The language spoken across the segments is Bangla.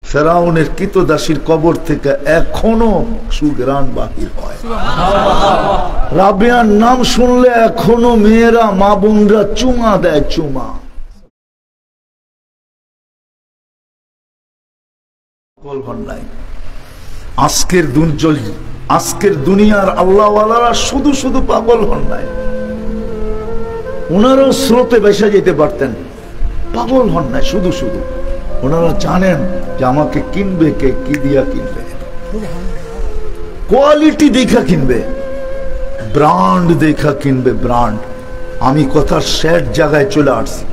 ফেরাউনের কৃতদাসীর কবর থেকে এখনো সুঘ্রাণ বাহির হয়। রাবেয়ার নাম শুনলে এখনো মেয়েরা মা বোনরা চুমা দেয়, চুমা। আজকের দুনিয়ার আল্লাহওয়ালারা শুধু শুধু পাগল হন নাই, ওনারাও স্রোতে ভেসে যেতে পারতেন, পাগল হন নাই শুধু শুধু। ওনারা জানেন যে আমাকে কিনবে কে, কি দিয়া কিনবে, কোয়ালিটি দেখা কিনবে, ব্র্যান্ড দেখা কিনবে, ব্র্যান্ড। আমি কথার শেষ জায়গায় চলে আসছি।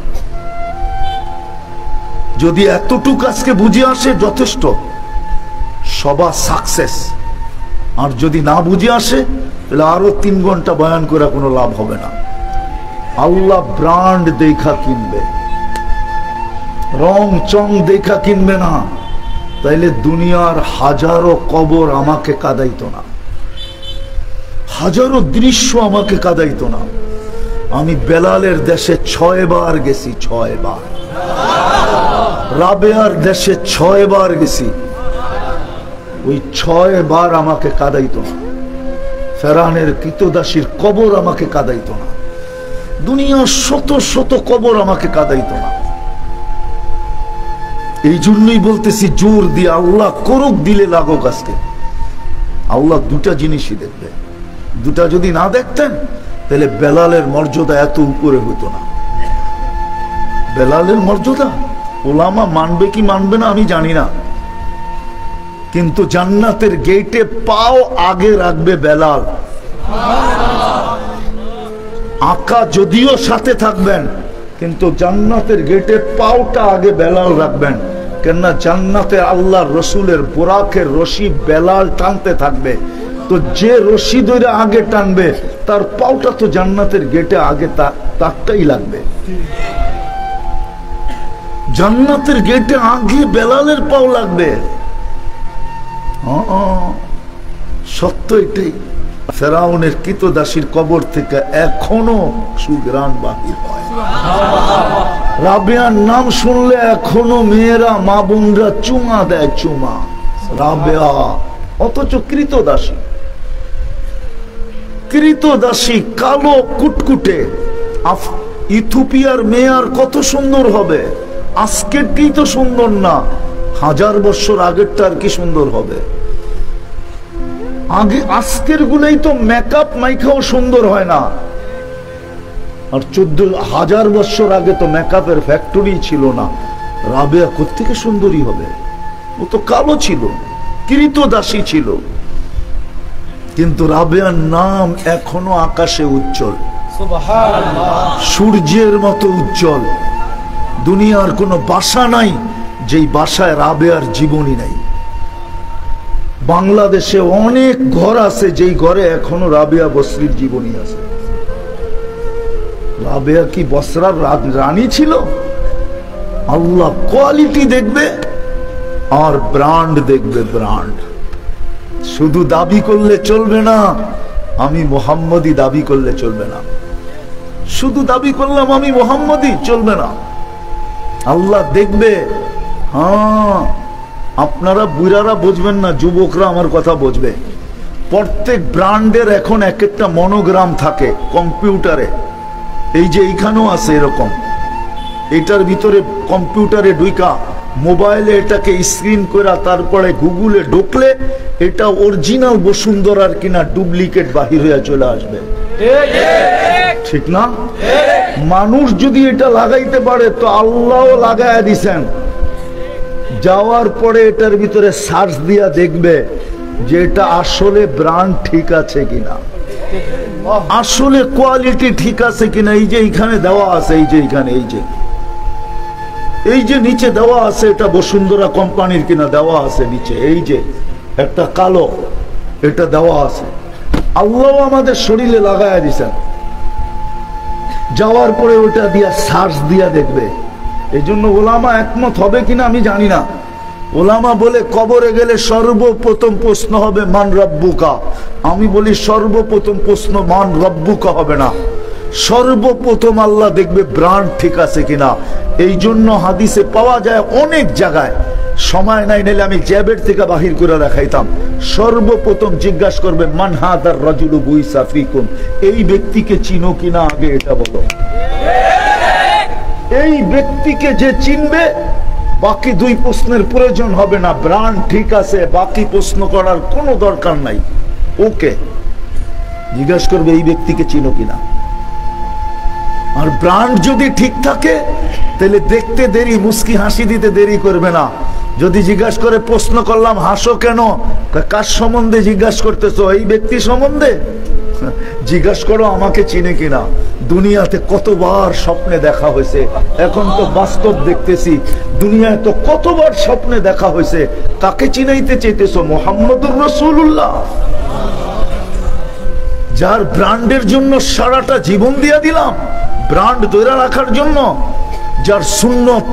যদি এতটুকু আজকে বুঝে আসে যথেষ্ট, সবার সাকসেস। আর যদি না বুঝে আসে তাহলে আরো 3 ঘন্টা বয়ান করে কোনো লাভ হবে না। আল্লাহ ব্র্যান্ড দেখা কিনবে, রং চং দেখা কিনবে না, তাইলে দুনিয়ার হাজারো কবর আমাকে কাঁদাইতো না, হাজারো দৃশ্য আমাকে কাঁদাইতো না। আমি বেলালের দেশে 6 বার গেছি, 6 বার। রাবেয়ার দেশে 6 বার গেছি, ওই 6 বার আমাকে কাঁদাইতো না। ফেরানের কৃতদাসীর কবর আমাকে কাঁদাইতো না, দুনিয়ার শত শত কবর আমাকে কাঁদাইতো না। এই জন্যই বলতেছি জোর দিয়ে, আল্লাহ করুক দিলে লাগুক। আজকে আল্লাহ দুটা জিনিসই দেখবে। দুটা যদি না দেখতেন তাহলে বেলালের মর্যাদা এত উপরে হতো না। বেলালের মর্যাদা ওলামা মানবে কি মানবে না আমি জানি না, কিন্তু জান্নাতের গেটে পাও আগে রাখবে বেলাল। আকা যদিও সাথে থাকবেন, কিন্তু জান্নাতের গেটে পাওটা আগে বেলাল রাখবেন। কেননা জান্নাতে আল্লাহ রসুলের বোরাকের রশি বেলাল টানতে থাকবে, তো যে রশি ধরে আগে টানবে তার পাওটা তো জান্নাতের গেটে আগে তারটাই লাগবে। জান্নাতের গেটে আগে বেলালের পাও লাগবে। সত্য এটাই। ফেরাউনের কৃতদাসীর কবর থেকে এখনো সুঘ্রাণ বাহির হয়। রাবেয়ার নাম শুনলে এখনো মেয়েরা মা বোনরা চুমা দেয়, চুমা। রাবেয়া অথচ কৃতদাসী, কৃতদাসী কালো কুটকুটে। ইথিওপিয়ার মেয়ে আর কত সুন্দর হবে? আজকেরটি তো সুন্দর না, 1000 বছর আগেরটা আর কি সুন্দর হবে? আগে আজকের গুলোই তো মেকআপ মাইখাও সুন্দর হয় না। আর 14,000 বছর আগে তো মেকআপের ফ্যাক্টরি ছিল না। রাবেয়া কোত্থেকে সুন্দরী হবে? ও তো কালো ছিল, কৃতদাসী ছিল, কিন্তু রাবেয়ার নাম এখনো আকাশে উজ্জ্বল, সূর্যের মতো উজ্জ্বল। দুনিয়ার কোনো বাসা নাই যেই বাসায় রাবেয়ার জীবনী নাই। বাংলাদেশে অনেক ঘর আছে যেই ঘরে এখনো রাবেয়া বসরির জীবনী আছে। রাবেয়া কি বসরার রানী ছিল? আল্লাহ কোয়ালিটি দেখবে আর ব্র্যান্ড দেখবে, ব্র্যান্ড। শুধু দাবি করলে চলবে না, আমি মোহাম্মদী দাবি করলে চলবে না। শুধু দাবি করলাম আমি মোহাম্মদী চলবে না, আল্লাহ দেখবে। হ্যাঁ, আপনারা বুড়ারা বুঝবেন না, যুবকরা আমার কথা বুঝবে। প্রত্যেক ব্র্যান্ডের এখন এক একটা মনোগ্রাম থাকে কম্পিউটারে। এই যে এইখানেও আছে এরকম, এটার ভিতরে কম্পিউটারে ঢুকা মোবাইলে এটাকে স্ক্রিন করে তারপরে গুগলে ঢুকলে এটা অরিজিনাল বসুন্ধরার কিনা ডুপ্লিকেট বাহির হয়ে চলে আসবে, ঠিক না? মানুষ যদি এটা লাগাইতে পারে তো আল্লাহও লাগাইয়া দিছেন। যাওয়ার পরে এটার ভিতরে সার্চ দিয়া দেখবে যে এটা আসলে ব্র্যান্ড ঠিক আছে কিনা, আসলে কোয়ালিটি ঠিক আছে কিনা। এই যে এইখানে দেওয়া আছে, এই যে এইখানে এই যে নিচে দেওয়া আছে এটা বসুন্ধরা কোম্পানির কিনা দেওয়া আছে নিচে, এই যে একটা কালো এটা দেওয়া আছে। আল্লাহ আমাদের শরীরে লাগাইয়া দিছেন। যাওয়ার পরে ওটা দিয়া সার্চ দিয়া দেখবে। এই জন্য ওলামা একমত হবে কিনা আমি জানি না। ওলামা বলে কবরে গেলে সর্বপ্রথম প্রশ্ন হবে মান রব্বুকা। আমি বলি সর্বপ্রথম প্রশ্ন মান রব্বুকা হবে না, সর্বপ্রথম আল্লাহ দেখবে ব্রান্ড ঠিক আছে কিনা। এই জন্য হাদিসে পাওয়া যায় অনেক জায়গায়, সময় নাই নিলে আমি জ্যাবের থেকে বাহির করে দেখাইতাম। সর্বপ্রথম জিজ্ঞাসা করবে মান হাদার রাজুলু বুইসা ফিকুম, এই ব্যক্তিকে চিনো কিনা, আগে এটা বলো। এই ব্যক্তিকে যে চিনবে বাকি দুই প্রশ্নের প্রয়োজন হবে না। ব্রান্ড ঠিক আছে, বাকি প্রশ্ন করার কোনো দরকার নাই। ওকে জিজ্ঞাসা করবে এই ব্যক্তিকে চিনো কিনা। আর ব্রান্ড যদি ঠিক থাকে তাহলে দেখতে দেরি, মুস্কি হাসি দিতে দেরি করবে না। যদি জিজ্ঞাসা করে প্রশ্ন করলাম হাসো কেন, কার সম্বন্ধে জিজ্ঞাসা করতেছো, এই ব্যক্তি সম্বন্ধে জিজ্ঞাসা করো আমাকে চিনে কিনা। দুনিয়াতে কতবার স্বপ্নে দেখা হয়েছে, এখন তো বাস্তব দেখতেছি। দুনিয়ায় তো কতবার স্বপ্নে দেখা হয়েছে, কাকে চিনাইতে চাইতেছো? মুহাম্মদুর রাসূলুল্লাহ, যার ব্র্যান্ডের জন্য সারাটা জীবন দিয়ে দিলাম, ব্র্যান্ড ধরে রাখার জন্য, যার সুন্নত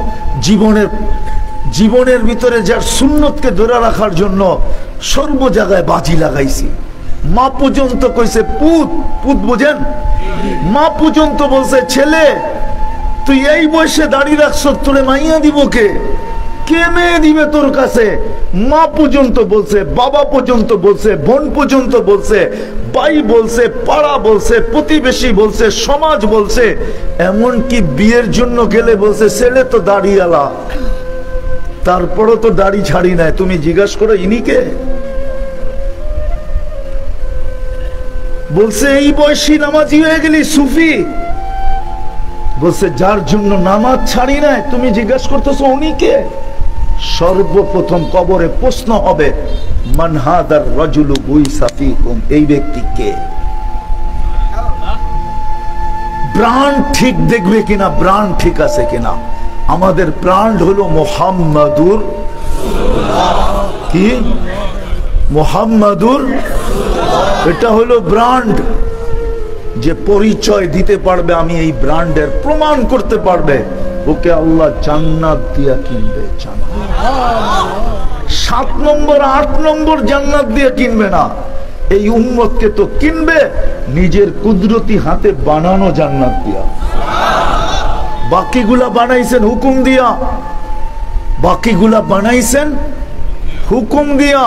জীবনের ভিতরে, যার সুন্নতকে ধরে রাখার জন্য সর্ব জায়গায় বাজি লাগাইছি। মা পর্যন্ত কইছে পুত, পুত বোঝেন, মা পর্যন্ত বলছে ছেলে তুই এই বয়সে দাঁড়িয়ে রাখছ, তোরে মাইয়া দিব কে, কে মেয়ে দিবে তোর কাছে? মা পর্যন্ত বলছে, বাবা পর্যন্ত বলছে, বোন পর্যন্ত বলছে, ভাই বলছে, পাড়া বলছে, প্রতিবেশী বলছে, সমাজ বলছে, এমনকি বিয়ের জন্য গেলে বলছে ছেলে তো দাড়িওয়ালা, তারপরও তো দাড়ি ছাড়ি নাই। তুমি জিজ্ঞাসা করো ইনিকে? বলছে এই বয়সী নামাজি হয়ে গেলি সুফি। বলছে যার জন্য নামাজ ছাড়ি নাই, তুমি জিজ্ঞাসা করতেছো উনিকে? সর্বপ্রথম কবরে প্রশ্ন হবে মান হাদার রাজুলু বুইসা ফিকুম, এই ব্যক্তি কে? ব্র্যান্ড ঠিক দেখবে কিনা, ব্র্যান্ড ঠিক আছে কিনা। আমাদের ব্র্যান্ড হলো মুহাম্মাদুর, কি মুহাম্মাদুর, এটা হলো ব্র্যান্ড। যে পরিচয় দিতে পারবে আমি এই ব্র্যান্ডের, প্রমাণ করতে পারবে, ওকে আল্লাহ জান্নাত দিয়া কিনবে। 7 নম্বর 8 নম্বর জান্নাত দিয়ে কিনবে না, এই উম্মতকে তো কিনবে নিজের কুদরতি হাতে বানানো জান্নাত দিয়া। বাকিগুলা বানাইছেন হুকুম দিয়া, বাকিগুলা বানাইছেন হুকুম দিয়া,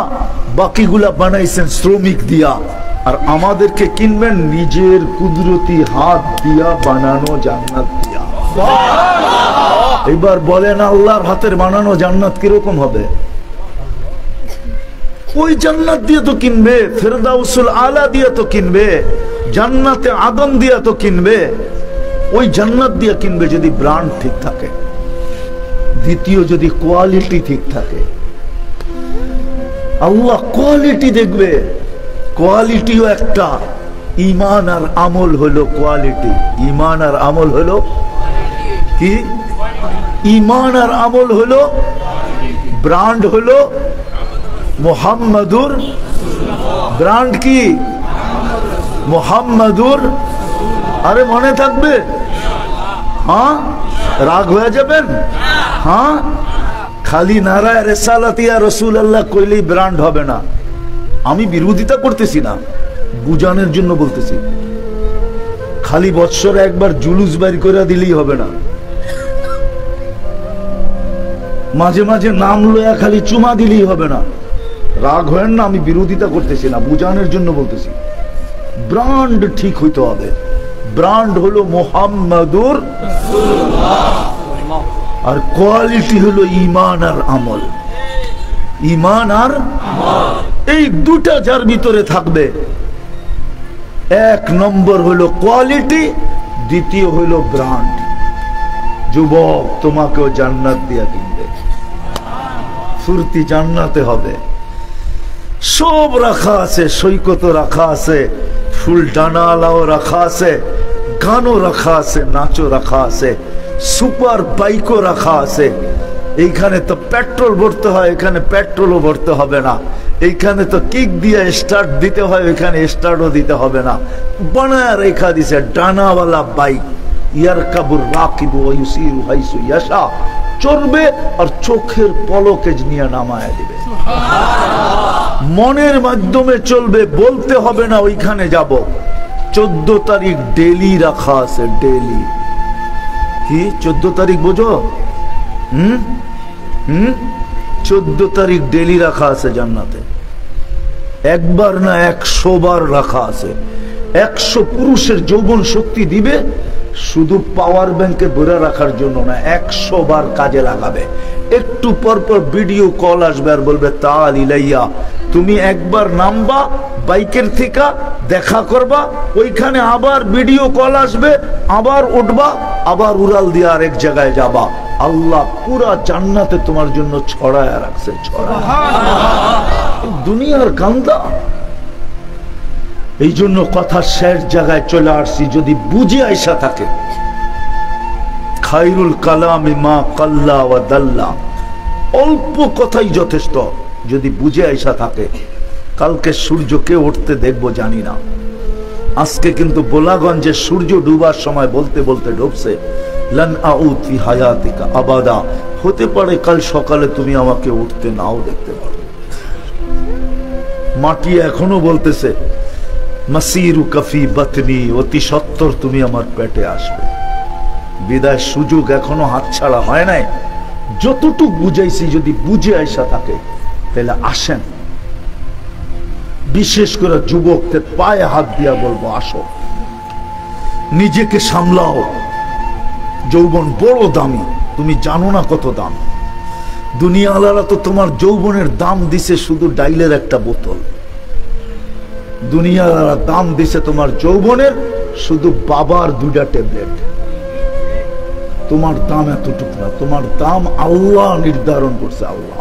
বাকিগুলা বানাইছেন শ্রমিক দিয়া। আর আমাদেরকে কিনবেন নিজের কুদরতি হাত দিয়া বানানো জান্নাত দিয়া। এবার বলেন আল্লাহর হাতের বানানো জান্নাত কিরকম হবে? ওই জান্নাত দিয়ে তো কিনবে, ফেরদাউসুল আলা দিয়ে তো কিনবে, জান্নাতে আদম দিয়ে তো কিনবে, ওই জান্নাত দিয়ে কিনবে যদি ব্র্যান্ড ঠিক থাকে। দ্বিতীয় যদি কোয়ালিটি ঠিক থাকে, আল্লাহ কোয়ালিটি দেখবে। কোয়ালিটিও একটা, ঈমান আর আমল হলো কোয়ালিটি। ঈমান আর আমল হলো কি? ঈমান আর আমল হলো ব্র্যান্ড, হলো মুহাম্মাদুর। ব্র্যান্ড কি? মুহাম্মাদুর। আরে মনে থাকবে? হ্যাঁ, রাগ হয়ে যাবেন? হ্যাঁ, খালি নারায়ে রিসালাত ইয়া রাসূলুল্লাহ কইলেই ব্র্যান্ড হবে না। আমি বিরোধিতা করতেছি না, বুঝানোর জন্য বলতেছি। খালি বৎসরে একবার জুলুস বাইর করে দিলেই হবে না। মাঝে মাঝে নাম লয়া খালি চুমা দিলেই হবে না। রাগ হয় না, আমি বিরোধিতা করতেছি না, বুঝানোর জন্য বলতেছি। ব্র্যান্ড ঠিক হইতে হবে। ব্র্যান্ড হলো মুহাম্মাদুর রাসূলুল্লাহ, আর কোয়ালিটি হলো ঈমান আর আমল। ঈমান আর আমল, এই দুটা যার ভিতরে থাকবে, 1 নম্বর হলো কোয়ালিটি, দ্বিতীয় হলো ব্র্যান্ড। যুবক, তোমাকেও জান্নাত দিয়া কিনবে। ফুর্তি জান্নাতে হবে, সব রাখা আছে, সৈকত রাখা আছে, ফুল ডানালাও রাখা আছে, গানও রাখা আছে, নাচও রাখা আছে, সুপার বাইকও রাখা আছে। এইখানে তো পেট্রোল ভরতে হয়, এখানে পেট্রোলও ভরতে হবে না। এইখানে তো কিক দিয়ে স্টার্ট দিতে হয়, এখানে স্টার্টও দিতে হবে না। বানায় রেখা দিছে ডানাওয়ালা বাইক। ইয়ারকাবুর রাকিবু ওয়া ইউসিরু হাইসু ইয়াশা, চড়বে আর চোখের পলকে নিয়ে নামায় দিবে। মনের মাধ্যমে চলবে, বলতে হবে না ওইখানে যাব। 14 তারিখ ডেলি রাখা আছে, ডেলি। কি 14 তারিখ বোঝো? 14 তারিখ ডেলি রাখা আছে জান্নাতে। একবার না 100 বার রাখা আছে। 100 পুরুষের যৌবন শক্তি দিবে, শুধু পাওয়ার ব্যাংকে ভরে রাখার জন্য না, 100 বার কাজে লাগাবে। একটু পর পর ভিডিও কল আসবে আর বলবে তাল ইলাইয়া, তুমি একবার নামবা বাইকের থেকে, দেখা করবা, ওইখানে আবার ভিডিও কল আসবে, আবার উঠবা, আবার উড়াল দিয়ে আরেক জায়গায় যাবা। আল্লাহ পুরা জান্নাতে তোমার জন্য ছড়ায় রাখছে, ছড়ায়। দুনিয়ার কান্দা। এই জন্য কথা শেষ জায়গায় চলে আসছি, যদি বুঝে আইসা থাকে। খায়রুল কালামি মা কাল্লা ওয়া দাল্লা, অল্প কথাই যথেষ্ট যদি বুঝে আইসা থাকে। কালকে সূর্যকে উঠতে দেখবো জানি না। আজকে কিন্তু বোলাগঞ্জে সূর্য ডুবার সময় বলতে বলতে ডুবছে, লান আউদ ফি হায়াতিকা আবাদা, হতে পারে কাল সকালে তুমি আমাকে উঠতে নাও দেখতে পারো। মাটি এখনো বলতেছে মাসিরু কাফি বাতনি, অতি সত্তর তুমি আমার পেটে আসবে। বিদায় সুযোগ এখনো হাতছাড়া হয় নাই। যতটুক বুঝাইছি যদি বুঝে আইসা থাকে তাহলে আসেন। বিশেষ করে যুবকদের পায়ে হাত দিয়া বলবো, আসো, নিজেকে সামলাও। যৌবন বড় দামি, তুমি জানো না কত দাম। দুনিয়াওয়ালারা তো তোমার যৌবনের দাম দিছে শুধু ডাইলের একটা বোতল। দুনিয়াওয়ালারা দাম দিছে তোমার যৌবনের শুধু বাবার 2টা ট্যাবলেট। তোমার দাম এতটুকু না, তোমার দাম আল্লাহ নির্ধারণ করছে, আল্লাহ।